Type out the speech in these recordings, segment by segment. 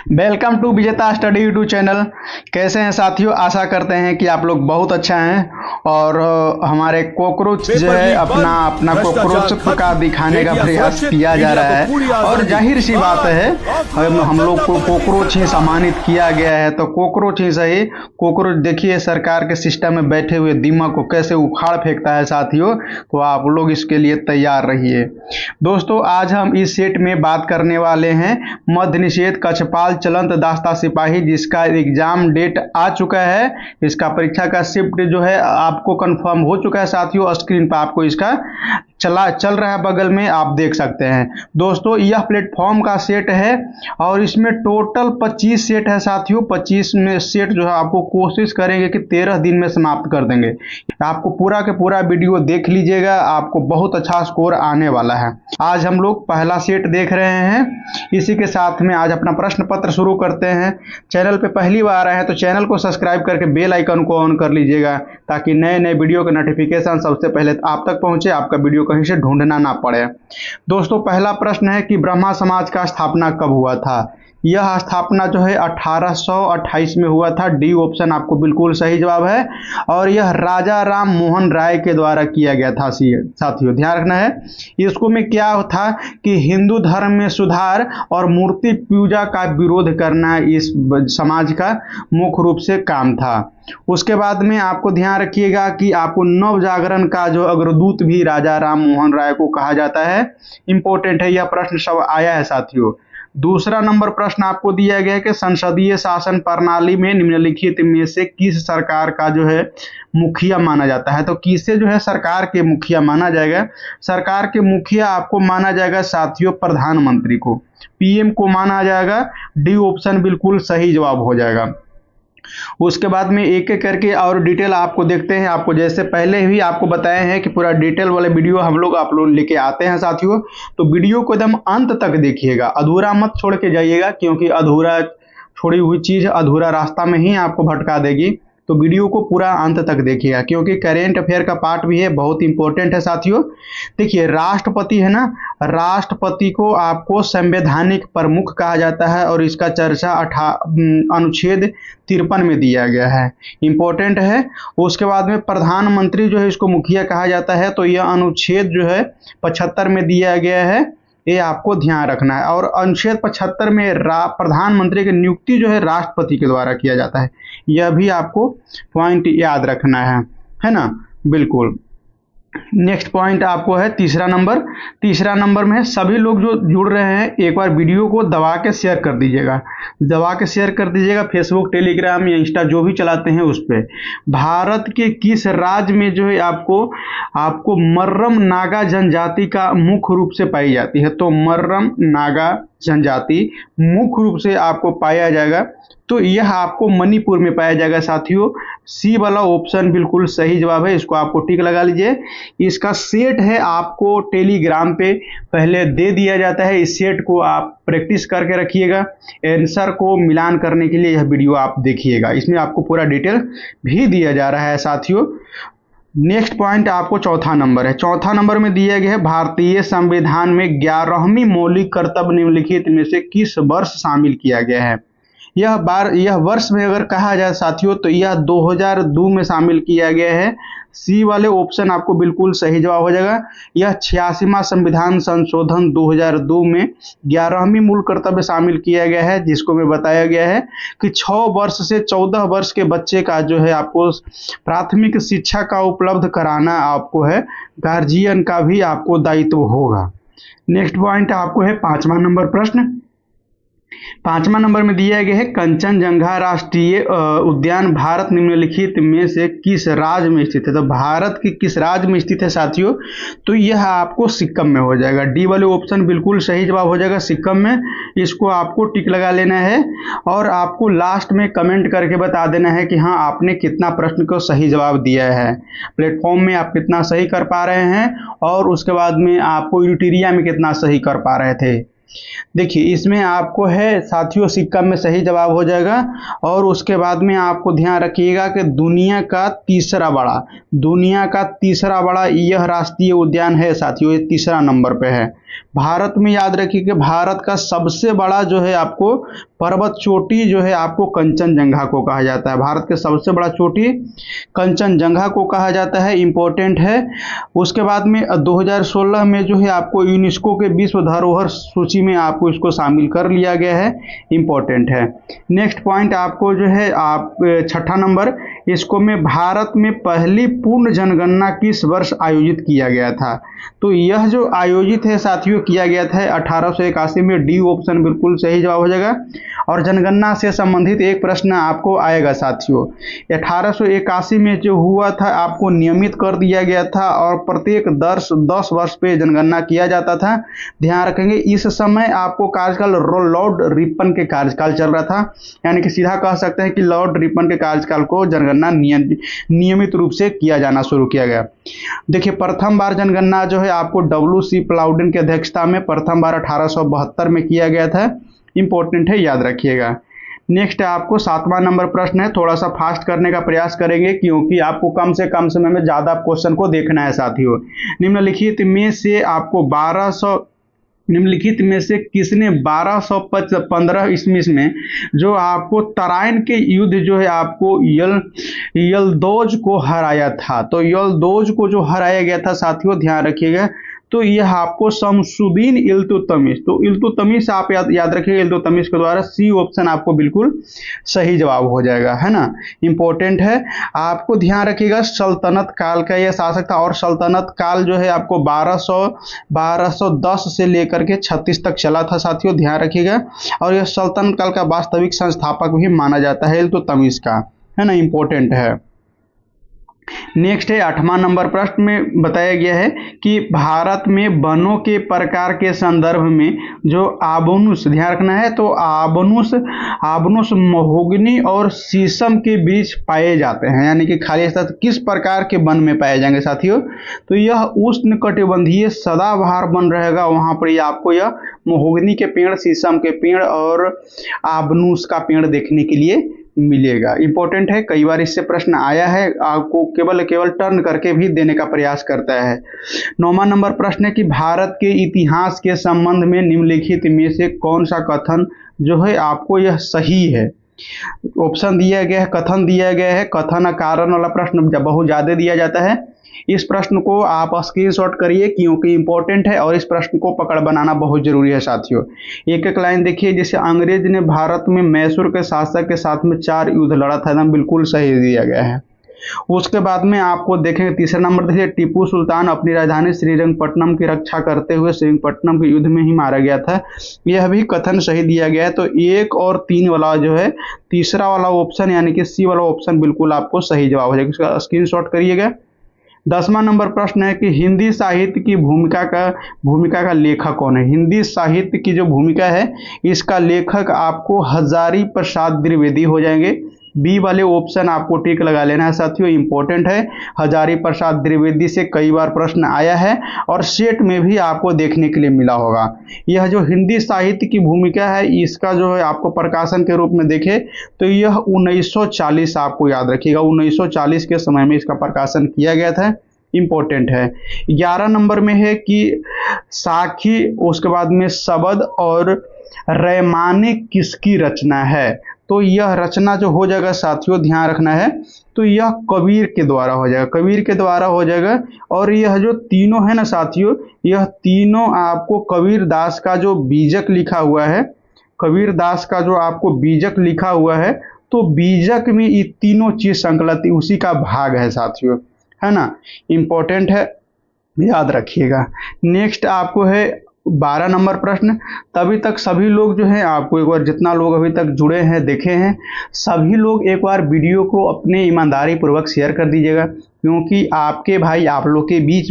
Welcome to विजेता study YouTube channel. कैसे हैं साथियों? आशा करते हैं कि आप लोग बहुत अच्छा हैं। और हमारे कॉकरोच जो है अपना कॉकरोच का दिखाने का प्रयास किया जा रहा है और जाहिर सी बात है हम लोग को कॉकरोच ही सम्मानित किया गया है, तो कॉकरोच ही सही। कॉकरोच देखिए सरकार के सिस्टम में बैठे हुए दीमक को कैसे उखाड़ फेंकता है साथियों, तो आप लोग इसके लिए तैयार रहिए। दोस्तों आज हम इस सेट में बात करने वाले हैं मध्य निषेध कक्षपाल चलंत दास्ता सिपाही, जिसका एग्जाम डेट आ चुका है। इसका परीक्षा का शिफ्ट जो है आपको कंफर्म हो चुका है साथियों। स्क्रीन पर आपको इसका चल रहा है, बगल में आप देख सकते हैं। दोस्तों यह प्लेटफॉर्म का सेट है और इसमें टोटल 25 सेट है साथियों। 25 में सेट जो है आपको कोशिश करेंगे कि 13 दिन में समाप्त कर देंगे। आपको पूरा के पूरा वीडियो देख लीजिएगा, आपको बहुत अच्छा स्कोर आने वाला है। आज हम लोग पहला सेट देख रहे हैं। इसी के साथ में आज अपना प्रश्न पत्र शुरू करते हैं। चैनल पे पहली बार आए हैं तो चैनल को सब्सक्राइब करके बेल आइकन को ऑन कर लीजिएगा, ताकि नए नए वीडियो के नोटिफिकेशन सबसे पहले आप तक पहुंचे, आपका वीडियो कहीं से ढूंढना ना पड़े। दोस्तों पहला प्रश्न है कि ब्रह्मा समाज का स्थापना कब हुआ था? यह स्थापना जो है 1828 में हुआ था। डी ऑप्शन आपको बिल्कुल सही जवाब है और यह राजा राम मोहन राय के द्वारा किया गया था साथियों। ध्यान रखना है, इसको में क्या था कि हिंदू धर्म में सुधार और मूर्ति पूजा का विरोध करना इस समाज का मुख्य रूप से काम था। उसके बाद में आपको ध्यान रखिएगा कि आपको नव जागरण का जो अग्रदूत भी राजा राम मोहन राय को कहा जाता है। इंपॉर्टेंट है, यह प्रश्न सब आया है साथियों। दूसरा नंबर प्रश्न आपको दिया गया है कि संसदीय शासन प्रणाली में निम्नलिखित में से किस सरकार का जो है मुखिया माना जाता है? तो किसे जो है सरकार के मुखिया माना जाएगा? सरकार के मुखिया आपको माना जाएगा साथियों प्रधानमंत्री को, पीएम को माना जाएगा। डी ऑप्शन बिल्कुल सही जवाब हो जाएगा। उसके बाद में एक एक करके और डिटेल आपको देखते हैं। आपको जैसे पहले भी आपको बताए हैं कि पूरा डिटेल वाले वीडियो हम लोग आप लोग लेके आते हैं साथियों, तो वीडियो को एकदम अंत तक देखिएगा, अधूरा मत छोड़ के जाइएगा, क्योंकि अधूरा छोड़ी हुई चीज अधूरा रास्ता में ही आपको भटका देगी। तो वीडियो को पूरा अंत तक देखिएगा, क्योंकि करेंट अफेयर का पार्ट भी है, बहुत इंपॉर्टेंट है साथियों। देखिए राष्ट्रपति है ना, राष्ट्रपति को आपको संवैधानिक प्रमुख कहा जाता है और इसका चर्चा अनुच्छेद 53 में दिया गया है। इंपॉर्टेंट है। उसके बाद में प्रधानमंत्री जो है इसको मुखिया कहा जाता है, तो यह अनुच्छेद जो है 75 में दिया गया है, ये आपको ध्यान रखना है। और अनुच्छेद 75 में प्रधानमंत्री की नियुक्ति जो है राष्ट्रपति के द्वारा किया जाता है, यह भी आपको पॉइंट याद रखना है ना। बिल्कुल। नेक्स्ट पॉइंट आपको है तीसरा नंबर में सभी लोग जो जुड़ रहे हैं एक बार वीडियो को दबा के शेयर कर दीजिएगा, फेसबुक टेलीग्राम या इंस्टा जो भी चलाते हैं उस पर। भारत के किस राज्य में जो है आपको मर्रम नागा जनजाति का मुख्य रूप से पाई जाती है? तो मर्रम नागा जनजाति मुख्य रूप से आपको पाया जाएगा, तो यह आपको मणिपुर में पाया जाएगा साथियों। सी वाला ऑप्शन बिल्कुल सही जवाब है, इसको आपको टिक लगा लीजिए। इसका सेट है आपको टेलीग्राम पे पहले दे दिया जाता है, इस सेट को आप प्रैक्टिस करके रखिएगा। आंसर को मिलान करने के लिए यह वीडियो आप देखिएगा, इसमें आपको पूरा डिटेल भी दिया जा रहा है साथियों। नेक्स्ट पॉइंट आपको चौथा नंबर में दिया गया है भारतीय संविधान में 11वीं मौलिक कर्तव्य निम्नलिखित में से किस वर्ष शामिल किया गया है? यह वर्ष में अगर कहा जाए साथियों तो यह 2002 में शामिल किया गया है। सी वाले ऑप्शन आपको बिल्कुल सही जवाब हो जाएगा। यह 86वां संविधान संशोधन 2002 में 11वीं मूल कर्तव्य शामिल किया गया है, जिसको में बताया गया है कि 6 वर्ष से 14 वर्ष के बच्चे का जो है आपको प्राथमिक शिक्षा का उपलब्ध कराना आपको है, गार्जियन का भी आपको दायित्व होगा। नेक्स्ट पॉइंट आपको है पांचवा नंबर में दिया गया है कंचनजंगा राष्ट्रीय उद्यान भारत निम्नलिखित में से किस राज्य में स्थित है? तो भारत के किस राज्य में स्थित है साथियों? तो यह आपको सिक्किम में हो जाएगा। डी वाले ऑप्शन बिल्कुल सही जवाब हो जाएगा, सिक्किम में। इसको आपको टिक लगा लेना है और आपको लास्ट में कमेंट करके बता देना है कि हाँ आपने कितना प्रश्न को सही जवाब दिया है, प्लेटफॉर्म में आप कितना सही कर पा रहे हैं और उसके बाद में आपको यूटिरिया में कितना सही कर पा रहे थे। देखिए इसमें आपको है साथियों सिक्किम में सही जवाब हो जाएगा। और उसके बाद में आपको ध्यान रखिएगा कि दुनिया का तीसरा बड़ा यह राष्ट्रीय उद्यान है साथियों, ये तीसरा नंबर पे है। भारत में याद रखिए कि भारत का सबसे बड़ा जो है आपको पर्वत चोटी जो है आपको कंचनजंगा को कहा जाता है। भारत के सबसे बड़ा चोटी कंचनजंगा को कहा जाता है, इम्पोर्टेंट है। उसके बाद में 2016 में जो है आपको यूनेस्को के विश्व धरोहर सूची में आपको इसको शामिल कर लिया गया है, इम्पोर्टेंट है। नेक्स्ट पॉइंट आपको जो है आप 6ठा नंबर, इसको में भारत में पहली पूर्ण जनगणना किस वर्ष आयोजित किया गया था? तो यह जो आयोजित है साथियों किया गया था 1881 में, डी ऑप्शन बिल्कुल सही जवाब हो जाएगा। और जनगणना से संबंधित एक प्रश्न आपको आएगा साथियों, 1881 में जो हुआ था आपको नियमित कर दिया गया था और प्रत्येक 10 वर्ष पे जनगणना किया जाता था। ध्यान रखेंगे इस समय आपको कार्यकाल लॉर्ड रिपन के कार्यकाल चल रहा था, यानी कि सीधा कह सकते हैं कि लॉर्ड रिपन के कार्यकाल को जनगणना नियमित रूप से किया जाना शुरू किया गया। देखिए प्रथम बार जनगणना जो है आपको WC प्लाउडेन की अध्यक्षता में प्रथम बार 1872 में किया गया था, इंपॉर्टेंट है, याद रखिएगा। नेक्स्ट आपको 7वां नंबर प्रश्न है, थोड़ा सा फास्ट करने का प्रयास करेंगे क्योंकि आपको कम से कम समय में ज़्यादा क्वेश्चन को देखना है साथियों। निम्नलिखित में से आपको 1200 निम्नलिखित में से किसने 1215 ईस्वी में जो आपको तराइन के युद्ध जो है आपको यलदौज को हराया था? तो यलदौज को जो हराया गया था साथियों ध्यान रखिएगा, तो यह आपको शमसुद्दीन इल्तुतमिश, तो इल्तुतमिश आप याद रखिएगा, इल्तुतमिश के द्वारा सी ऑप्शन आपको बिल्कुल सही जवाब हो जाएगा, है ना, इंपॉर्टेंट है। आपको ध्यान रखिएगा सल्तनत काल का यह शासक था और सल्तनत काल जो है आपको 1210 से लेकर के 36 तक चला था साथियों, ध्यान रखिएगा। और यह सल्तनत काल का वास्तविक संस्थापक भी माना जाता है इल्तुतमिश का, है ना, इंपॉर्टेंट है। नेक्स्ट है 8वां नंबर प्रश्न में बताया गया है कि भारत में वनों के प्रकार के संदर्भ में जो आबनुस, ध्यान रखना है, तो आबनुस महोगनी और शीशम के वृक्ष पाए जाते हैं, यानी कि खाली स्थान किस प्रकार के वन में पाए जाएंगे साथियों? तो यह उष्णकटिबंधीय सदाबहार वन रहेगा, वहां पर आपको यह महोगनी के पेड़, शीशम के पेड़ और आबनुस का पेड़ देखने के लिए मिलेगा, इंपॉर्टेंट है। कई बार इससे प्रश्न आया है, आपको केवल टर्न करके भी देने का प्रयास करता है। 9वां नंबर प्रश्न है कि भारत के इतिहास के संबंध में निम्नलिखित में से कौन सा कथन जो है आपको यह सही है? ऑप्शन दिया गया है, कथन दिया गया है, कथन कारण वाला प्रश्न बहुत ज्यादा दिया जाता है। इस प्रश्न को आप स्क्रीनशॉट करिए क्योंकि इंपॉर्टेंट है और इस प्रश्न को पकड़ बनाना बहुत जरूरी है साथियों। एक एक लाइन देखिए, जैसे अंग्रेज ने भारत में मैसूर के शासक के साथ में 4 युद्ध लड़ा था, एकदम बिल्कुल सही दिया गया है। उसके बाद में आपको देखेंगे तीसरा नंबर देखिए, टीपू सुल्तान अपनी राजधानी श्रीरंगपट्टनम की रक्षा करते हुए श्रीरंगपट्टनम के युद्ध में ही मारा गया था, यह भी कथन सही दिया गया है। तो 1 और 3 वाला जो है तीसरा वाला ऑप्शन यानी कि सी वाला ऑप्शन बिल्कुल आपको सही जवाब हो जाएगा, इसका स्क्रीनशॉट करिएगा। 10वां नंबर प्रश्न है कि हिंदी साहित्य की भूमिका का लेखक कौन है? हिंदी साहित्य की जो भूमिका है इसका लेखक आपको हजारी प्रसाद द्विवेदी हो जाएंगे। बी वाले ऑप्शन आपको टिक लगा लेना है साथियों, इंपॉर्टेंट है। हजारी प्रसाद द्विवेदी से कई बार प्रश्न आया है और सेट में भी आपको देखने के लिए मिला होगा। यह जो हिंदी साहित्य की भूमिका है इसका जो है आपको प्रकाशन के रूप में देखे तो यह 1940 आपको याद रखिएगा, 1940 के समय में इसका प्रकाशन किया गया था, इंपॉर्टेंट है। 11 नंबर में है कि साखी, उसके बाद में शबद और रैमानिक किसकी रचना है? तो यह रचना जो हो जाएगा साथियों ध्यान रखना है, तो यह कबीर के द्वारा हो जाएगा, कबीर के द्वारा हो जाएगा। और यह जो तीनों है ना साथियों, यह तीनों आपको कबीर दास का जो बीजक लिखा हुआ है, कबीर दास का जो आपको बीजक लिखा हुआ है, तो बीजक में ये तीनों चीज संकलित उसी का भाग है साथियों, है ना, इंपॉर्टेंट है, याद रखिएगा। नेक्स्ट आपको है 12 नंबर प्रश्न। तभी तक सभी लोग जो है आपको एक बार, जितना लोग अभी तक जुड़े हैं देखे हैं, सभी लोग एक बार वीडियो को अपने ईमानदारी पूर्वक शेयर कर दीजिएगा क्योंकि आपके भाई आप लोग के बीच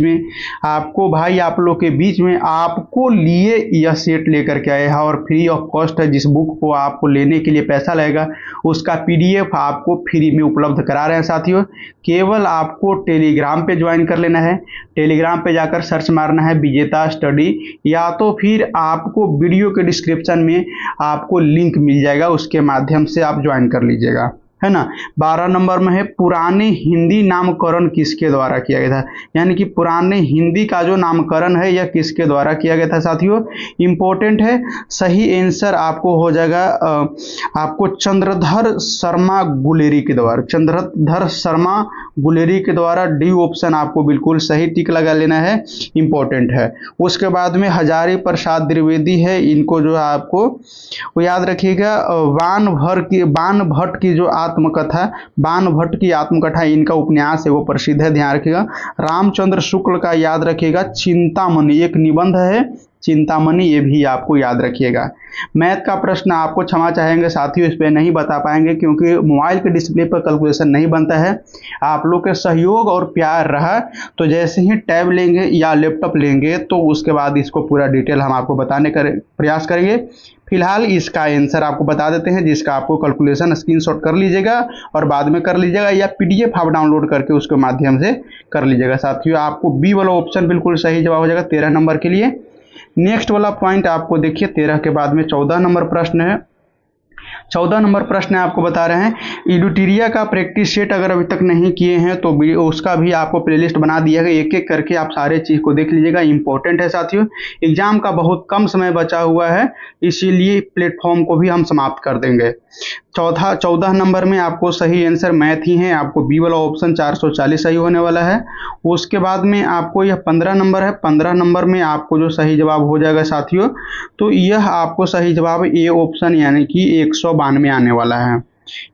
में, आपको लिए यह सेट लेकर के आए हैं और फ्री ऑफ कॉस्ट है। जिस बुक को आपको लेने के लिए पैसा लगेगा उसका PDF आपको फ्री में उपलब्ध करा रहे हैं साथियों। केवल आपको टेलीग्राम पे ज्वाइन कर लेना है, टेलीग्राम पे जाकर सर्च मारना है विजेता स्टडी, या तो फिर आपको वीडियो के डिस्क्रिप्शन में आपको लिंक मिल जाएगा, उसके माध्यम से आप ज्वाइन कर लीजिएगा। है ना। 12 नंबर में है पुराने हिंदी नामकरण किसके द्वारा किया गया था, यानी कि पुराने हिंदी का जो नामकरण है यह किसके द्वारा किया गया था साथियों, इंपॉर्टेंट है। सही आंसर आपको हो जाएगा आपको चंद्रधर शर्मा गुलेरी के द्वारा, चंद्रधर शर्मा गुलेरी के द्वारा। डी ऑप्शन आपको बिल्कुल सही टिक लगा लेना है, इंपॉर्टेंट है। उसके बाद में हजारी प्रसाद द्विवेदी है, इनको जो है आपको वो याद रखिएगा। बाण भट्ट की जो आत्मकथा, बाण भट्ट की आत्मकथा इनका उपन्यास है वो प्रसिद्ध है, ध्यान रखिएगा। रामचंद्र शुक्ल का याद रखिएगा चिंतामणि, एक निबंध है चिंतामणि, ये भी आपको याद रखिएगा। मैथ का प्रश्न आपको क्षमा चाहेंगे साथियों, इस पर नहीं बता पाएंगे क्योंकि मोबाइल के डिस्प्ले पर कैलकुलेशन नहीं बनता है। आप लोग के सहयोग और प्यार रहा तो जैसे ही टैब लेंगे या लैपटॉप लेंगे तो उसके बाद इसको पूरा डिटेल हम आपको बताने का प्रयास करेंगे। फिलहाल इसका आंसर आपको बता देते हैं, जिसका आपको कैलकुलेशन स्क्रीनशॉट कर लीजिएगा और बाद में कर लीजिएगा या पीडीएफ आप डाउनलोड करके उसके माध्यम से कर लीजिएगा साथियों। आपको बी वाला ऑप्शन बिल्कुल सही जवाब हो जाएगा 13 नंबर के लिए। नेक्स्ट वाला पॉइंट आपको देखिए 13 के बाद में 14 नंबर प्रश्न है। 14 नंबर प्रश्न आपको बता रहे हैं इडुटीरिया का प्रैक्टिस सेट अगर अभी तक नहीं किए हैं तो उसका भी आपको प्लेलिस्ट बना दिया है, एक एक करके आप सारे चीज़ को देख लीजिएगा, इंपॉर्टेंट है साथियों। एग्जाम का बहुत कम समय बचा हुआ है, इसीलिए प्लेटफॉर्म को भी हम समाप्त कर देंगे। 14 नंबर में आपको सही आंसर मैथ ही है, आपको बी वाला ऑप्शन 440 सही होने वाला है। उसके बाद में आपको यह 15 नंबर है, 15 नंबर में आपको जो सही जवाब हो जाएगा साथियों, तो यह आपको सही जवाब ए ऑप्शन यानी कि 192 आने वाला है,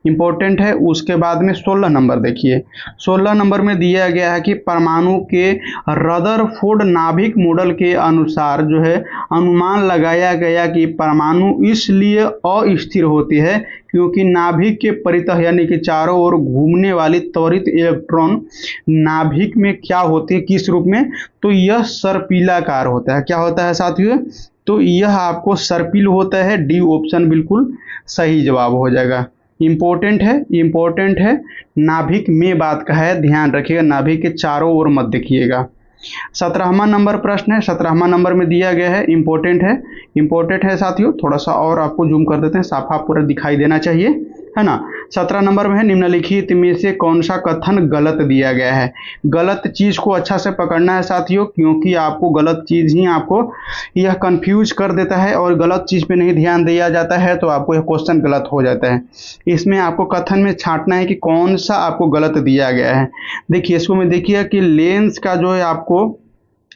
इंपॉर्टेंट है। उसके बाद में 16 नंबर देखिए, 16 नंबर में दिया गया है कि परमाणु के रदरफोर्ड नाभिक मॉडल के अनुसार जो है अनुमान लगाया गया कि परमाणु इसलिए अस्थिर होती है क्योंकि नाभिक के परितः यानी कि चारों ओर घूमने वाली त्वरित इलेक्ट्रॉन नाभिक में क्या होती है, किस रूप में, तो यह सर्पिलाकार होता है। क्या होता है साथियों, तो यह आपको सर्पिल होता है। डी ऑप्शन बिल्कुल सही जवाब हो जाएगा, इंपॉर्टेंट है, इंपॉर्टेंट है। नाभिक में बात का है, ध्यान रखिएगा, नाभिक के चारों ओर मत देखिएगा। 17वां नंबर प्रश्न है, 17वां नंबर में दिया गया है, इंपॉर्टेंट है, इंपॉर्टेंट है साथियों। थोड़ा सा और आपको जूम कर देते हैं, साफा पूरा दिखाई देना चाहिए, है ना। 17 नंबर में है निम्नलिखित में से कौन सा कथन गलत दिया गया है। गलत चीज को अच्छा से पकड़ना है साथियों, क्योंकि आपको गलत चीज ही आपको यह कंफ्यूज कर देता है और गलत चीज पे नहीं ध्यान दिया जाता है तो आपको यह क्वेश्चन गलत हो जाता है। इसमें आपको कथन में छांटना है कि कौन सा आपको गलत दिया गया है। देखिए इसको में देखिए कि लेंस का जो है आपको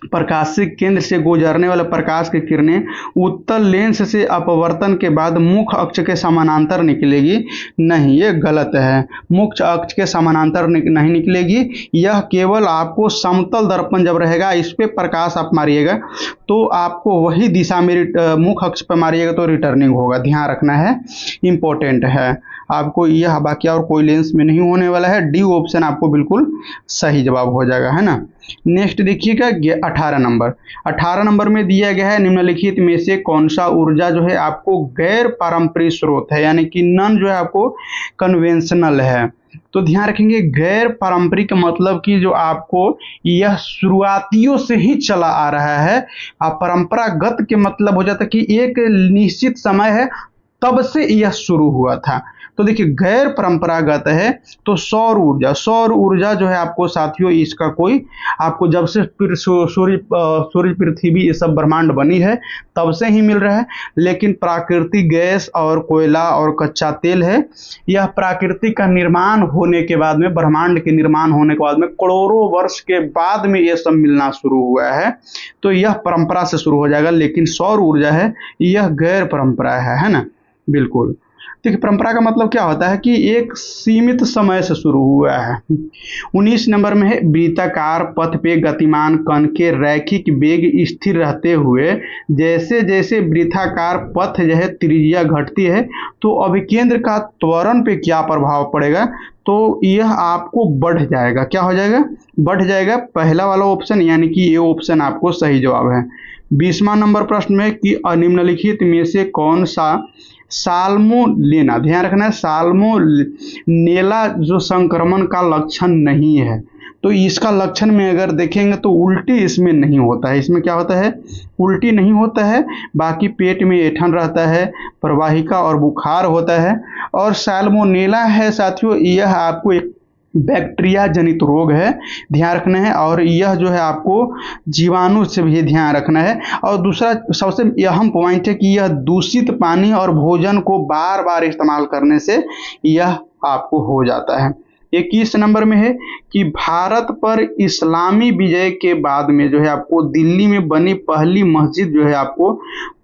प्रकाशिक केंद्र से गुजरने वाला प्रकाश की किरणें उत्तल लेंस से अपवर्तन के बाद मुख्य अक्ष के समानांतर निकलेगी, नहीं, ये गलत है। मुख्य अक्ष के समानांतर नहीं निकलेगी, यह केवल आपको समतल दर्पण जब रहेगा इस पे प्रकाश आप मारिएगा तो आपको वही दिशा में मुख्य अक्ष पर मारिएगा तो रिटर्निंग होगा, ध्यान रखना है, इंपॉर्टेंट है आपको यह। बाकी और कोई लेंस में नहीं होने वाला है। डी ऑप्शन आपको बिल्कुल सही जवाब हो जाएगा, है ना। नेक्स्ट देखिएगा 18 नंबर, 18 नंबर में दिया गया है निम्नलिखित में से कौन सा ऊर्जा जो है आपको गैर पारंपरिक स्रोत है, यानी कि नन जो है आपको कन्वेंशनल है। तो ध्यान रखेंगे गैर पारंपरिक मतलब कि जो आपको यह शुरुआतियों से ही चला आ रहा है। आप परंपरागत के मतलब हो जाता है कि एक निश्चित समय है तब से यह शुरू हुआ था। तो देखिए गैर परंपरागत है तो सौर ऊर्जा, सौर ऊर्जा जो है आपको साथियों इसका कोई आपको जब से सूर्य पृथ्वी ये सब ब्रह्मांड बनी है तब से ही मिल रहा है। लेकिन प्राकृतिक गैस और कोयला और कच्चा तेल है, यह प्राकृतिक का निर्माण होने के बाद में, ब्रह्मांड के निर्माण होने के बाद में करोड़ों वर्ष के बाद में यह सब मिलना शुरू हुआ है, तो यह परंपरा से शुरू हो जाएगा। लेकिन सौर ऊर्जा है यह गैर परंपरा है ना, बिल्कुल। देखिए परंपरा का मतलब क्या होता है कि एक सीमित समय से शुरू हुआ है। 19 नंबर में है वृत्ताकार पथ पे गतिमान कण के रैखिक वेग स्थिर रहते हुए जैसे जैसे वृत्ताकार पथ जो है त्रिज्या घटती है तो अभिकेंद्र का त्वरण पे क्या प्रभाव पड़ेगा, तो यह आपको बढ़ जाएगा। क्या हो जाएगा, बढ़ जाएगा। पहला वाला ऑप्शन यानी कि ये ऑप्शन आपको सही जवाब है। 20वां नंबर प्रश्न में कि निम्नलिखित में से कौन सा साल्मोनेला, ध्यान रखना है, साल्मोनेला जो संक्रमण का लक्षण नहीं है, तो इसका लक्षण में अगर देखेंगे तो उल्टी इसमें नहीं होता है। इसमें क्या होता है, उल्टी नहीं होता है, बाकी पेट में ऐंठन रहता है, प्रवाहिका और बुखार होता है और सैल्मोनेला है साथियों, यह आपको एक बैक्टीरिया जनित रोग है, ध्यान रखना है। और यह जो है आपको जीवाणु से भी ध्यान रखना है। और दूसरा सबसे अहम पॉइंट है कि यह दूषित पानी और भोजन को बार बार इस्तेमाल करने से यह आपको हो जाता है। 21 नंबर में है कि भारत पर इस्लामी विजय के बाद में जो है आपको दिल्ली में बनी पहली मस्जिद जो है आपको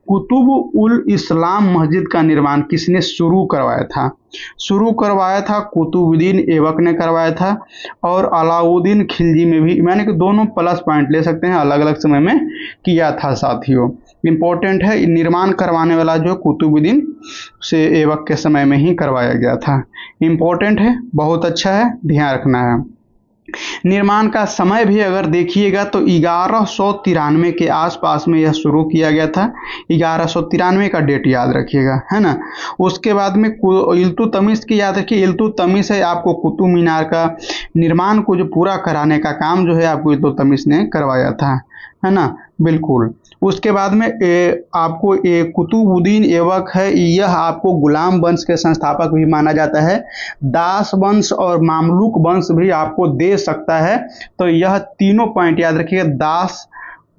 कुतुब उल इस्लाम मस्जिद का निर्माण किसने शुरू करवाया था? शुरू करवाया था कुतुबुद्दीन ऐबक ने करवाया था, और अलाउद्दीन खिलजी में भी, यानी कि दोनों प्लस पॉइंट ले सकते हैं, अलग अलग समय में किया था साथियों। इंपॉर्टेंट है, निर्माण करवाने वाला जो कुतुबुद्दीन से ऐबक के समय में ही करवाया गया था। इंपॉर्टेंट है, बहुत अच्छा है, ध्यान रखना है। निर्माण का समय भी अगर देखिएगा तो 1193 के आसपास में यह शुरू किया गया था। 1193 का डेट याद रखिएगा, है ना। उसके बाद में इल्तुतमिश की याद रखिए, इल्तुतमिश है आपको कुतुब मीनार का निर्माण को जो पूरा कराने का काम जो है आपको इल्तुतमिश ने करवाया था, है ना, बिल्कुल। उसके बाद में आपको कुतुबुद्दीन ऐबक है, यह आपको गुलाम वंश के संस्थापक भी माना जाता है। दास वंश और मामलुक वंश भी आपको दे सकता है, तो यह तीनों पॉइंट याद रखिएगा, दास,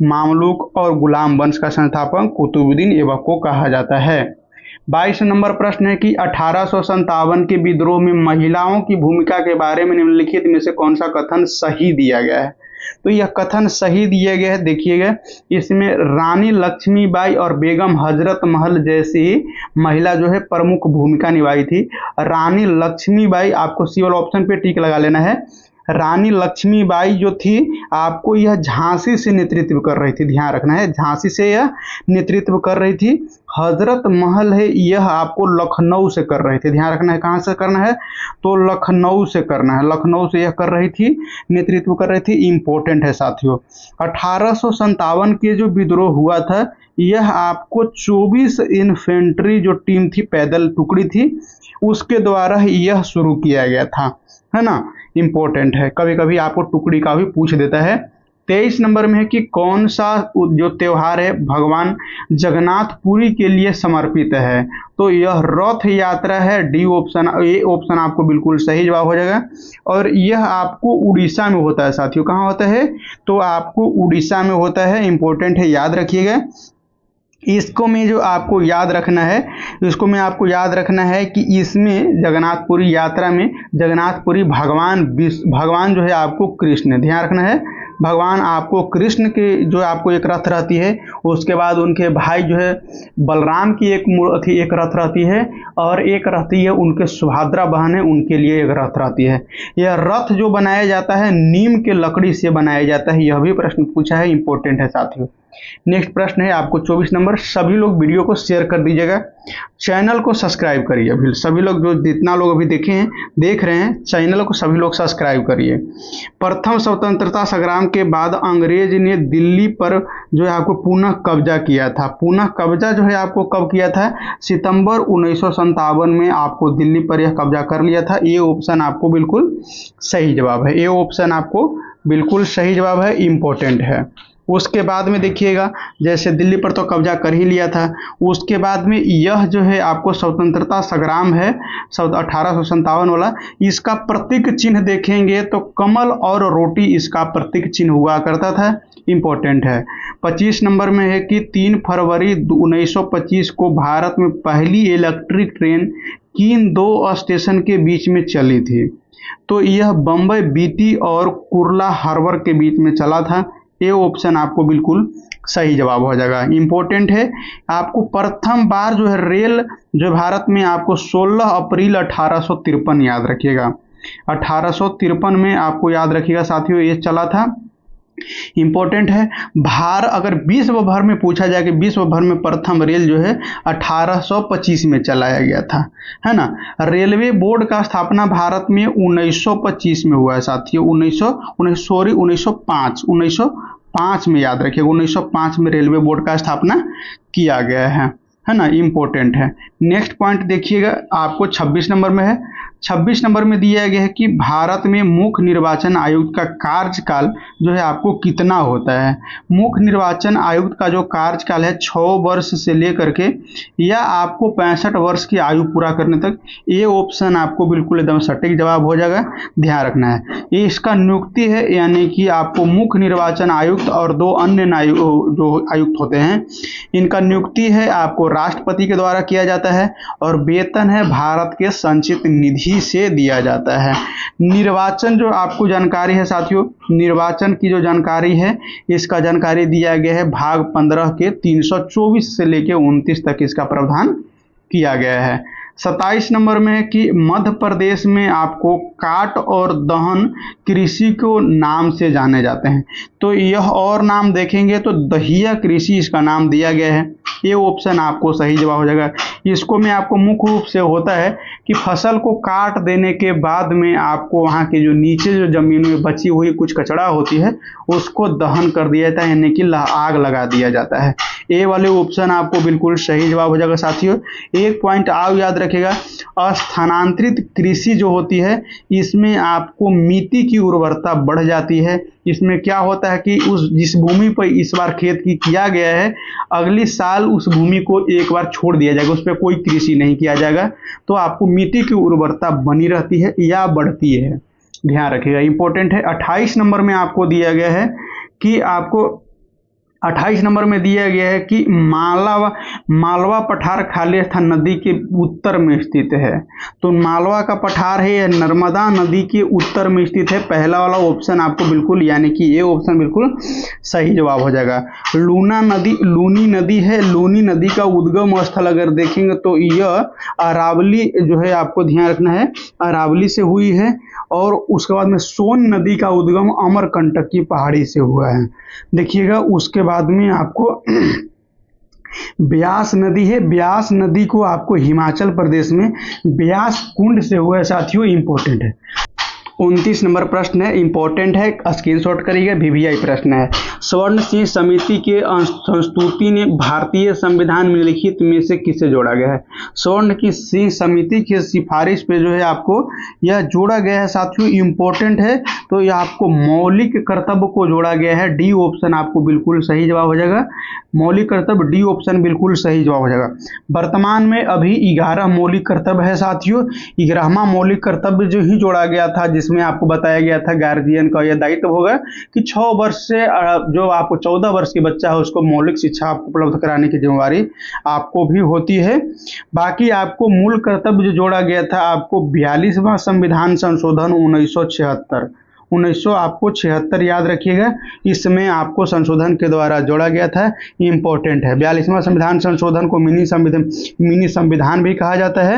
मामलुक और गुलाम वंश का संस्थापक कुतुबुद्दीन ऐबक को कहा जाता है। 22 नंबर प्रश्न है कि 1857 के विद्रोह में महिलाओं की भूमिका के बारे में निम्नलिखित में से कौन सा कथन सही दिया गया है? तो यह कथन सही दिया गया है, देखिएगा, इसमें रानी लक्ष्मीबाई और बेगम हजरत महल जैसी महिला जो है प्रमुख भूमिका निभाई थी। रानी लक्ष्मीबाई, आपको सी वाला ऑप्शन पे टिक लगा लेना है। रानी लक्ष्मीबाई जो थी आपको यह झांसी से नेतृत्व कर रही थी, ध्यान रखना है, झांसी से यह नेतृत्व कर रही थी। हजरत महल है यह आपको लखनऊ से कर रही थी, ध्यान रखना है, कहाँ से करना है? तो लखनऊ से करना है, लखनऊ से यह कर रही थी, नेतृत्व कर रही थी। इंपॉर्टेंट है साथियों। 1857 के जो विद्रोह हुआ था यह आपको 24 इन्फेंट्री जो टीम थी, पैदल टुकड़ी थी, उसके द्वारा यह शुरू किया गया था, है ना। इंपॉर्टेंट है, कभी कभी आपको टुकड़ी का भी पूछ देता है। 23 नंबर में है कि कौन सा जो त्योहार है भगवान जगन्नाथपुरी के लिए समर्पित है? तो यह रथ यात्रा है, डी ऑप्शन, ए ऑप्शन आपको बिल्कुल सही जवाब हो जाएगा। और यह आपको उड़ीसा में होता है साथियों, कहाँ होता है? तो आपको उड़ीसा में होता है। इंपॉर्टेंट है, याद रखिएगा। इसको में जो आपको याद रखना है, इसको में आपको याद रखना है कि इसमें जगन्नाथपुरी यात्रा में जगन्नाथपुरी भगवान जो है आपको कृष्ण, ध्यान रखना है, भगवान आपको कृष्ण के जो आपको एक रथ रहती है, उसके बाद उनके भाई जो है बलराम की एक रथ रहती है, और एक रहती है उनके सुभद्रा बहन है, उनके लिए एक रथ रहती है। यह रथ जो बनाया जाता है नीम के लकड़ी से बनाया जाता है, यह भी प्रश्न पूछा है, इंपॉर्टेंट है साथियों। नेक्स्ट प्रश्न है आपको 24 नंबर। सभी लोग वीडियो को शेयर कर दीजिएगा, चैनल को सब्सक्राइब करिए। अभी सभी लोग जो जितना लोग अभी देख रहे हैं चैनल को सभी लोग सब्सक्राइब करिए। प्रथम स्वतंत्रता संग्राम के बाद अंग्रेज ने दिल्ली पर जो है आपको पुनः कब्जा किया था। पुनः कब्जा जो है आपको कब किया था? सितंबर 1957 में आपको दिल्ली पर यह कब्जा कर लिया था। ये ऑप्शन आपको बिल्कुल सही जवाब है, ये ऑप्शन आपको बिल्कुल सही जवाब है, इंपॉर्टेंट है। उसके बाद में देखिएगा, जैसे दिल्ली पर तो कब्जा कर ही लिया था, उसके बाद में यह जो है आपको स्वतंत्रता संग्राम है 1857 वाला, इसका प्रतीक चिन्ह देखेंगे तो कमल और रोटी इसका प्रतीक चिन्ह हुआ करता था। इंपॉर्टेंट है। 25 नंबर में है कि 3 फरवरी 1925 को भारत में पहली इलेक्ट्रिक ट्रेन किन 2 स्टेशन के बीच में चली थी? तो यह बम्बई बीटी और कुर्ला हार्बर के बीच में चला था। ये ऑप्शन आपको बिल्कुल सही जवाब हो जाएगा। इंपॉर्टेंट है, आपको प्रथम बार जो है रेल जो भारत में आपको 16 अप्रैल 1853 याद रखिएगा, 1853 में आपको याद रखिएगा साथियों ये चला था। इंपॉर्टेंट है। अगर विश्व भर में पूछा जाए कि विश्व भर में प्रथम रेल जो है 1825 में चलाया गया था, है ना। रेलवे बोर्ड का स्थापना भारत में 1925 में हुआ है साथियों, 1905 में याद रखिएगा, 1905 में रेलवे बोर्ड का स्थापना किया गया है ना। इंपॉर्टेंट है। नेक्स्ट पॉइंट देखिएगा आपको 26 नंबर में है, 26 नंबर में दिया गया है कि भारत में मुख्य निर्वाचन आयुक्त का कार्यकाल जो है आपको कितना होता है। मुख्य निर्वाचन आयुक्त का जो कार्यकाल है 6 वर्ष से लेकर के या आपको 65 वर्ष की आयु पूरा करने तक। ये ऑप्शन आपको बिल्कुल एकदम सटीक जवाब हो जाएगा, ध्यान रखना है। ये इसका नियुक्ति है, यानी कि आपको मुख्य निर्वाचन आयुक्त और 2 अन्य जो आयुक्त होते हैं इनका नियुक्ति है आपको राष्ट्रपति के द्वारा किया जाता है और वेतन है भारत के संचित निधि से दिया जाता है। निर्वाचन जो आपको जानकारी है साथियों, निर्वाचन की जो जानकारी है इसका जानकारी दिया गया है भाग 15 के 324 से लेकर 29 तक इसका प्रावधान किया गया है। 27 नंबर में है कि मध्य प्रदेश में आपको काट और दहन कृषि को नाम से जाने जाते हैं। तो यह और नाम देखेंगे तो दहिया कृषि इसका नाम दिया गया है। ये ऑप्शन आपको सही जवाब हो जाएगा। इसको में आपको मुख्य रूप से होता है कि फसल को काट देने के बाद में आपको वहाँ के जो नीचे जो जमीन में बची हुई कुछ कचरा होती है उसको दहन कर दिया जाता है, यानी कि आग लगा दिया जाता है। ए वाले ऑप्शन आपको बिल्कुल सही जवाब हो जाएगा साथियों। एक पॉइंट आप याद रखिएगा, स्थानांतरित कृषि जो होती है इसमें आपको मिट्टी की उर्वरता बढ़ जाती है। इसमें क्या होता है कि जिस भूमि पर इस बार खेत की किया गया है अगली साल उस भूमि को एक बार छोड़ दिया जाएगा, उस पर कोई कृषि नहीं किया जाएगा, तो आपको मिट्टी की उर्वरता बनी रहती है या बढ़ती है, ध्यान रखिएगा, इंपॉर्टेंट है। 28 नंबर में आपको दिया गया है कि आपको 28 नंबर में दिया गया है कि मालवा पठार खालिस्तान नदी के उत्तर में स्थित है। तो मालवा का पठार है यह नर्मदा नदी के उत्तर में स्थित है। पहला वाला ऑप्शन आपको बिल्कुल, यानी कि ये ऑप्शन बिल्कुल सही जवाब हो जाएगा। लूनी नदी है, लूनी नदी का उद्गम स्थल अगर देखेंगे तो यह अरावली जो है आपको ध्यान रखना है, अरावली से हुई है। और उसके बाद में सोन नदी का उद्गम अमरकंटक की पहाड़ी से हुआ है, देखिएगा। उसके बाद में आपको ब्यास नदी है, ब्यास नदी को आपको हिमाचल प्रदेश में ब्यास कुंड से हुआ है साथियों, इंपॉर्टेंट है। 29 नंबर प्रश्न है, इंपॉर्टेंट है, स्क्रीनशॉट करिएगा, VVI प्रश्न है। स्वर्ण सिंह समिति के संस्तुति ने भारतीय संविधान में लिखित में से किसे जोड़ा गया है। स्वर्ण की सिंह समिति की सिफारिश पे जो है आपको यह जोड़ा गया है साथियों, इंपॉर्टेंट है। तो यह आपको मौलिक कर्तव्य को जोड़ा गया है। डी ऑप्शन आपको बिल्कुल सही जवाब हो जाएगा, मौलिक कर्तव्य डी ऑप्शन बिल्कुल सही जवाब हो जाएगा। वर्तमान में अभी 11 मौलिक कर्तव्य है साथियों। 11वां मौलिक कर्तव्य जो ही जोड़ा गया था जिसमें आपको बताया गया था गार्जियन का यह दायित्व होगा कि 6 वर्ष से जो आपको 14 वर्ष की बच्चा है उसको मौलिक शिक्षा आपको उपलब्ध कराने की जिम्मेवारी आपको भी होती है। बाकी आपको मूल कर्तव्य जो जोड़ा गया था आपको 42वां संविधान संशोधन 1976 आपको 76 याद रखिएगा, इसमें आपको संशोधन के द्वारा जोड़ा गया था, इंपॉर्टेंट है। 42वां संविधान संशोधन को मिनी संविधान भी कहा जाता है,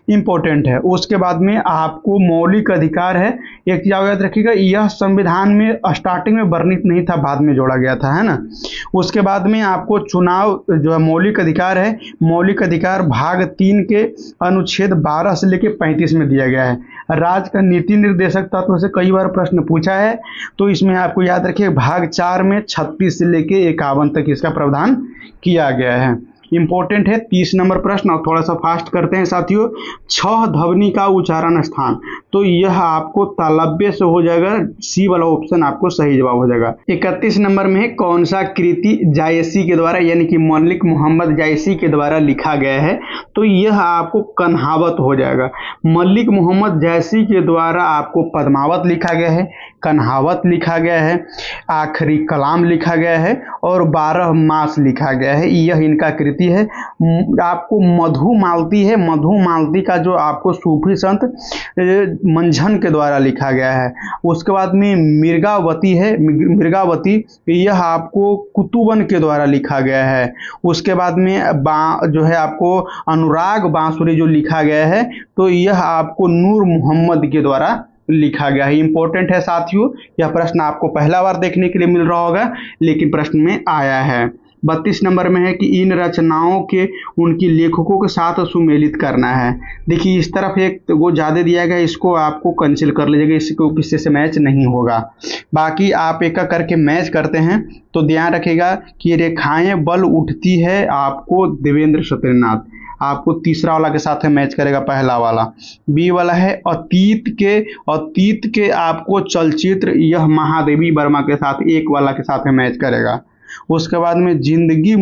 इंपॉर्टेंट है। उसके बाद में आपको मौलिक अधिकार है, एक चीज याद रखिएगा, यह संविधान में स्टार्टिंग में वर्णित नहीं था, बाद में जोड़ा गया था, है ना। उसके बाद में आपको चुनाव जो है मौलिक अधिकार है, मौलिक अधिकार भाग 3 के अनुच्छेद 12 से लेकर 35 में दिया गया है। राज्य का नीति निर्देशक तत्व से कई बार प्रश्न पूछा है, तो इसमें आपको याद रखिए भाग 4 में 36 से लेके 51 तक इसका प्रावधान किया गया है, इंपॉर्टेंट है। 30 नंबर प्रश्न, और थोड़ा सा फास्ट करते हैं साथियों। 6 ध्वनि का उच्चारण स्थान, तो यह आपको तालव्य से हो जाएगा, सी वाला ऑप्शन आपको सही जवाब हो जाएगा। 31 नंबर में है कौन सा कृति जायसी के द्वारा, यानी कि मलिक मोहम्मद जायसी के द्वारा लिखा गया है, तो यह आपको कन्हावत हो जाएगा। मलिक मोहम्मद जायसी के द्वारा आपको पद्मावत लिखा गया है, कन्हावत लिखा गया है, आखिरी कलाम लिखा गया है और 12 मास लिखा गया है, यह इनका कृति है। आपको मधुमालती है, मधुमालती का जो आपको सूफी संत मंझन के द्वारा लिखा गया है। उसके बाद में मिर्गावती है, मिर्गावती यह आपको कुतुबन के द्वारा लिखा गया है। उसके बाद में जो है आपको अनुराग बांसुरी जो लिखा गया है, तो यह आपको नूर मोहम्मद के द्वारा लिखा गया है, इंपॉर्टेंट है साथियों। यह प्रश्न आपको पहला बार देखने के लिए मिल रहा होगा, लेकिन प्रश्न में आया है। 32 नंबर में है कि इन रचनाओं के उनकी लेखकों के साथ सुमेलित करना है। देखिए इस तरफ एक वो ज़्यादा दिया गया, इसको आपको कैंसिल कर लीजिएगा, इसको किसी से मैच नहीं होगा। बाकी आप एक एक करके मैच करते हैं, तो ध्यान रखिएगा कि रेखाएं बल उठती है आपको देवेंद्र सत्यनाथ, आपको तीसरा वाला के साथ में मैच करेगा, पहला वाला। बी वाला है अतीत के आपको चलचित्र, यह महादेवी वर्मा के साथ एक वाला के साथ में मैच करेगा। उसके बाद में जिंदगी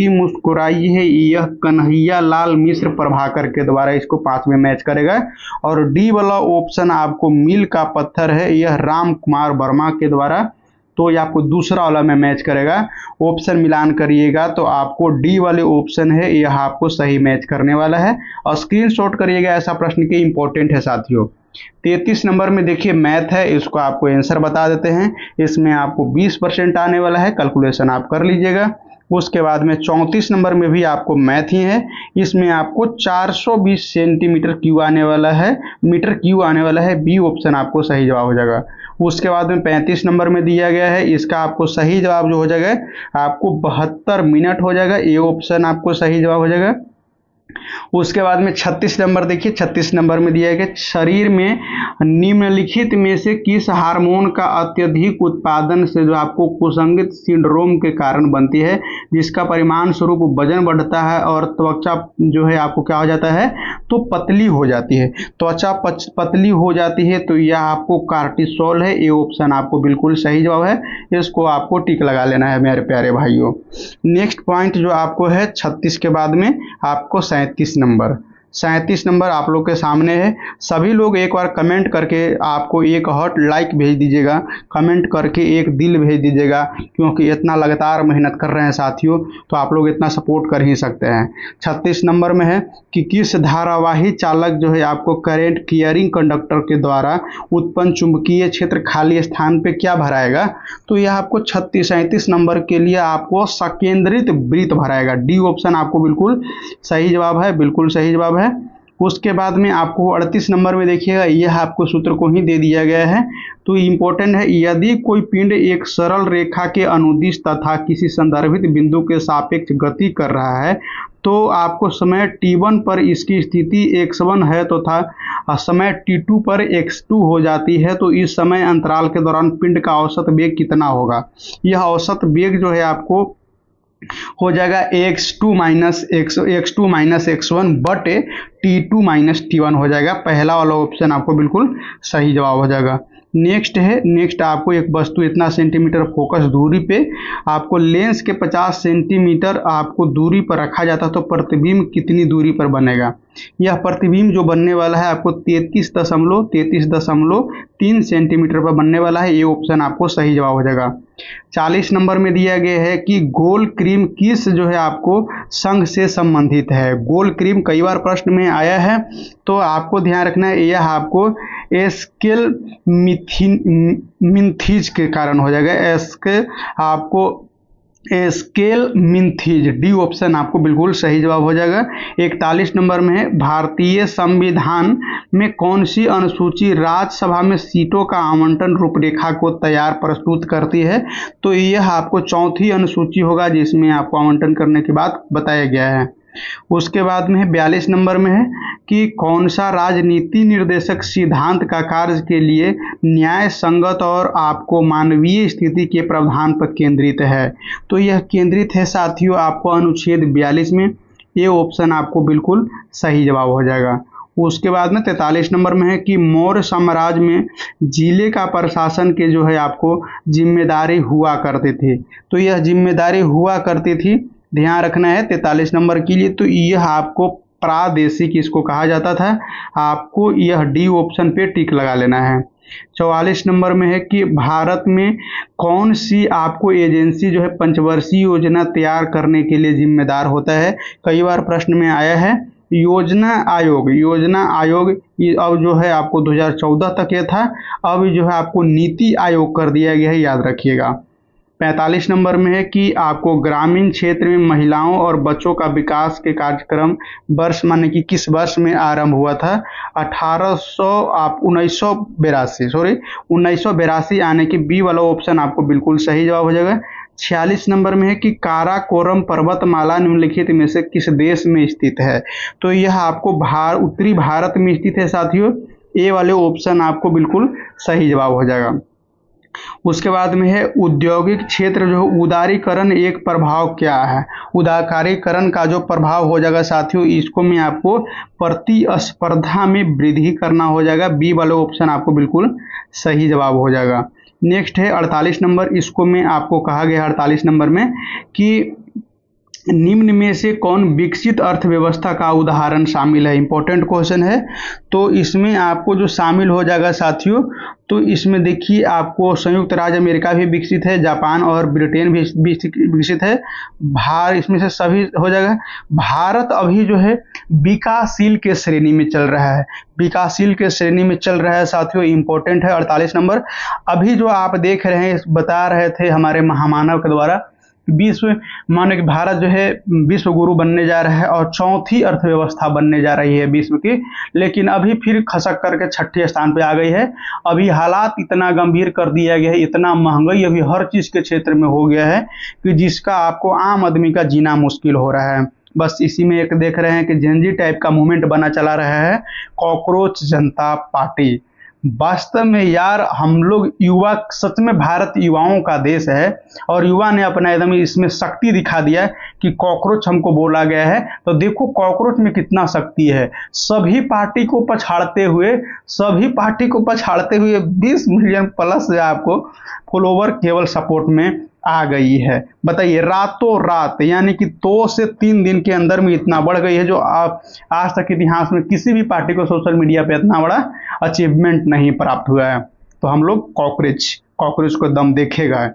मुस्कुराई है, यह कन्हैया लाल मिश्र प्रभाकर के द्वारा इसको 5 में मैच करेगा। और डी वाला ऑप्शन आपको मील का पत्थर है, यह राम कुमार वर्मा के द्वारा, तो ये आपको दूसरा वाला में मैच करेगा। ऑप्शन मिलान करिएगा तो आपको डी वाले ऑप्शन है, यह आपको सही मैच करने वाला है। और स्क्रीनशॉट करिएगा, ऐसा प्रश्न के इंपॉर्टेंट है साथियों। 33 नंबर में देखिए मैथ है, इसको आपको आंसर बता देते हैं। इसमें आपको 20% आने वाला है, कैलकुलेशन आप कर लीजिएगा। उसके बाद में 34 नंबर में भी आपको मैथ ही है, इसमें आपको 420 सेंटीमीटर क्यूब आने वाला है, मीटर क्यूब आने वाला है। बी ऑप्शन आपको सही जवाब हो जाएगा। उसके बाद में 35 नंबर में दिया गया है, इसका आपको सही जवाब जो हो जाएगा आपको 72 मिनट हो जाएगा। ए ऑप्शन आपको सही जवाब हो जाएगा। उसके बाद में 36 नंबर देखिए, 36 नंबर में दिया गया शरीर में निम्नलिखित में से किस हार्मोन का अत्यधिक उत्पादन से जो आपको कुसंगत सिंड्रोम के कारण बनती है, जिसका परिणाम स्वरूप वजन बढ़ता है और त्वचा जो है आपको क्या हो जाता है, तो पतली हो जाती है। त्वचा पतली हो जाती है, तो यह आपको कार्टिसोल है। ये ऑप्शन आपको बिल्कुल सही जवाब है, इसको आपको टिक लगा लेना है मेरे प्यारे भाइयों। नेक्स्ट पॉइंट जो आपको है 36 के बाद में आपको 37 नंबर आप लोग के सामने है। सभी लोग एक बार कमेंट करके आपको एक हॉट लाइक भेज दीजिएगा, कमेंट करके एक दिल भेज दीजिएगा, क्योंकि इतना लगातार मेहनत कर रहे हैं साथियों, तो आप लोग इतना सपोर्ट कर ही सकते हैं। 36 नंबर में है कि किस धारावाही चालक जो है आपको करेंट कियरिंग कंडक्टर के द्वारा उत्पन्न चुंबकीय क्षेत्र खाली स्थान पे क्या भराएगा, तो यह आपको 37 नंबर के लिए आपको सकेंद्रित वृत्त भराएगा। डी ऑप्शन आपको बिल्कुल सही जवाब है, बिल्कुल सही जवाब है। उसके बाद में आपको 38 नंबर में देखिएगा, यह आपको सूत्र को ही दे दिया गया है, तो इम्पोर्टेंट है। यदि कोई पिंड एक सरल रेखा के अनुदिश तथा किसी संदर्भित बिंदु के सापेक्ष गति कर रहा है, तो आपको समय t1 पर इसकी स्थिति x1 है तथा समय t2 पर x2 हो जाती है, तो इस समय अंतराल के दौरान पिंड का औसत वेग कितना होगा। यह औसत वेग जो है आपको हो जाएगा x2 माइनस x1 बटे t2 माइनस t1 हो जाएगा। पहला वाला ऑप्शन आपको बिल्कुल सही जवाब हो जाएगा। नेक्स्ट आपको एक वस्तु इतना सेंटीमीटर फोकस दूरी पे आपको लेंस के 50 सेंटीमीटर आपको दूरी पर रखा जाता है, तो प्रतिबिंब कितनी दूरी पर बनेगा। यह प्रतिबिंब जो बनने वाला है आपको 33.3 सेंटीमीटर पर बनने वाला है। ये ऑप्शन आपको सही जवाब हो जाएगा। 40 नंबर में दिया गया है कि गोल क्रीम किस जो है आपको संघ से संबंधित है। गोल क्रीम कई बार प्रश्न में आया है, तो आपको ध्यान रखना है, यह आपको एस्केल मिन्थीज के कारण हो जाएगा। एस्केल मिन्थीज, डी ऑप्शन आपको बिल्कुल सही जवाब हो जाएगा। 41 नंबर में है भारतीय संविधान में कौन सी अनुसूची राज्यसभा में सीटों का आवंटन रूपरेखा को तैयार प्रस्तुत करती है, तो यह आपको चौथी अनुसूची होगा, जिसमें आपको आवंटन करने की बात बताया गया है। उसके बाद में है 42 नंबर में है कि कौन सा राजनीति निर्देशक सिद्धांत का कार्य के लिए न्याय संगत और आपको मानवीय स्थिति के प्रावधान पर केंद्रित है, तो यह केंद्रित है साथियों आपको अनुच्छेद 42 में। ये ऑप्शन आपको बिल्कुल सही जवाब हो जाएगा। उसके बाद में 43 नंबर में है कि मौर्य साम्राज्य में जिले का प्रशासन के जो है आपको जिम्मेदारी हुआ करती थी, तो यह जिम्मेदारी हुआ करती थी, ध्यान रखना है 43 नंबर के लिए। तो यह आपको प्रादेशिक इसको कहा जाता था, आपको यह डी ऑप्शन पे टिक लगा लेना है। 44 नंबर में है कि भारत में कौन सी आपको एजेंसी जो है पंचवर्षीय योजना तैयार करने के लिए जिम्मेदार होता है। कई बार प्रश्न में आया है। योजना आयोग अब जो है आपको 2014 तक ये था, अब जो है आपको नीति आयोग कर दिया गया है, याद रखिएगा। 45 नंबर में है कि आपको ग्रामीण क्षेत्र में महिलाओं और बच्चों का विकास के कार्यक्रम वर्ष माने कि किस वर्ष में आरंभ हुआ था। 1982 आने के बी वाला ऑप्शन आपको बिल्कुल सही जवाब हो जाएगा। 46 नंबर में है कि काराकोरम पर्वतमाला निम्नलिखित में से किस देश में स्थित है, तो यह आपको उत्तरी भारत में स्थित है साथियों। ए वाले ऑप्शन आपको बिल्कुल सही जवाब हो जाएगा। उसके बाद में है औद्योगिक क्षेत्र जो उदारीकरण एक प्रभाव क्या है। उदारीकरण का जो प्रभाव हो जाएगा साथियों, इसको में आपको प्रतिस्पर्धा में वृद्धि करना हो जाएगा। बी वाला ऑप्शन आपको बिल्कुल सही जवाब हो जाएगा। नेक्स्ट है 48 नंबर, इसको में आपको कहा गया 48 नंबर में कि निम्न में से कौन विकसित अर्थव्यवस्था का उदाहरण शामिल है। इंपॉर्टेंट क्वेश्चन है। तो इसमें आपको जो शामिल हो जाएगा साथियों, तो इसमें देखिए आपको संयुक्त राज्य अमेरिका भी विकसित है, जापान और ब्रिटेन भी विकसित है। इसमें से सभी हो जाएगा। भारत अभी जो है विकासशील के श्रेणी में चल रहा है, विकासशील के श्रेणी में चल रहा है साथियों। इंपॉर्टेंट है 48 नंबर। अभी जो आप देख रहे हैं, बता रहे थे हमारे महामानव के द्वारा, विश्व मानो कि भारत जो है विश्व गुरु बनने जा रहा है और चौथी अर्थव्यवस्था बनने जा रही है विश्व की, लेकिन अभी फिर खसक करके छठे स्थान पे आ गई है। अभी हालात इतना गंभीर कर दिया गया है, इतना महंगाई अभी हर चीज के क्षेत्र में हो गया है कि जिसका आपको आम आदमी का जीना मुश्किल हो रहा है। बस इसी में एक देख रहे हैं कि जेनजी टाइप का मूवमेंट बना चला रहा है, कॉकरोच जनता पार्टी। वास्तव में यार हम लोग युवा, सच में भारत युवाओं का देश है और युवा ने अपना एकदम इसमें शक्ति दिखा दिया कि कॉकरोच हमको बोला गया है। तो देखो कॉकरोच में कितना शक्ति है। सभी पार्टी को पछाड़ते हुए 20 मिलियन प्लस जो आपको फॉलोवर केवल सपोर्ट में आ गई है। बताइए, रातों रात, यानी कि 2 से 3 दिन के अंदर में इतना बढ़ गई है, जो आप आज तक इतिहास में किसी भी पार्टी को सोशल मीडिया पे इतना बड़ा अचीवमेंट नहीं प्राप्त हुआ है। तो हम लोग कॉकरोच को दम देखेगा।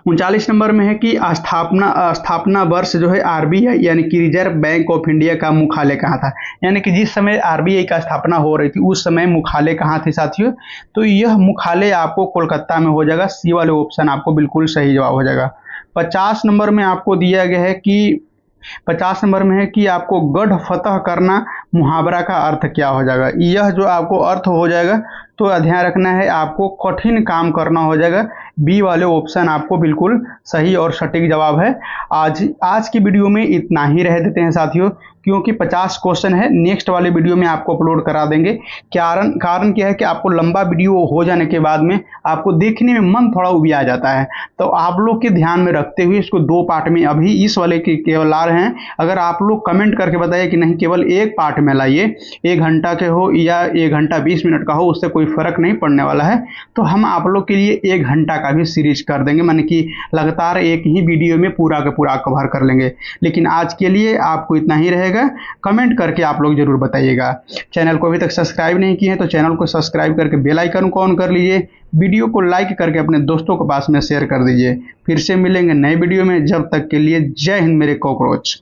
39 नंबर में है कि स्थापना वर्ष जो है आरबीआई यानी कि रिजर्व बैंक ऑफ इंडिया का मुख्यालय कहाँ था। यानी कि जिस समय आरबीआई का स्थापना हो रही थी उस समय मुख्यालय कहाँ थे साथियों, तो यह मुख्यालय आपको कोलकाता में हो जाएगा। सी वाले ऑप्शन आपको बिल्कुल सही जवाब हो जाएगा। 50 नंबर में आपको दिया गया है कि 50 नंबर में है कि आपको गढ़ फतह करना मुहावरा का अर्थ क्या हो जाएगा। यह जो आपको अर्थ हो जाएगा तो ध्यान रखना है, आपको कठिन काम करना हो जाएगा। बी वाले ऑप्शन आपको बिल्कुल सही और सटीक जवाब है। आज की वीडियो में इतना ही रह देते हैं साथियों, क्योंकि 50 क्वेश्चन है, नेक्स्ट वाले वीडियो में आपको अपलोड करा देंगे। कारण क्या है कि आपको लंबा वीडियो हो जाने के बाद में आपको देखने में मन थोड़ा उबिया जाता है। तो आप लोग के ध्यान में रखते हुए इसको 2 पार्ट में अभी इस वाले के केवल ला रहे हैं। अगर आप लोग कमेंट करके बताइए कि नहीं केवल एक पार्ट में लाइए, 1 घंटा के हो या 1 घंटा 20 मिनट का हो, उससे कोई फर्क नहीं पड़ने वाला है। तो हम आप लोग के लिए 1 घंटा का भी सीरीज कर देंगे, माने कि लगातार एक ही वीडियो में पूरा का पूरा कवर कर लेंगे। लेकिन आज के लिए आपको इतना ही रहेगा। कमेंट करके आप लोग जरूर बताइएगा। चैनल को अभी तक सब्सक्राइब नहीं किए हैं तो चैनल को सब्सक्राइब करके बेल आइकन को ऑन कर लीजिए। वीडियो को लाइक करके अपने दोस्तों के पास में शेयर कर दीजिए। फिर से मिलेंगे नए वीडियो में, जब तक के लिए जय हिंद मेरे कॉकरोच।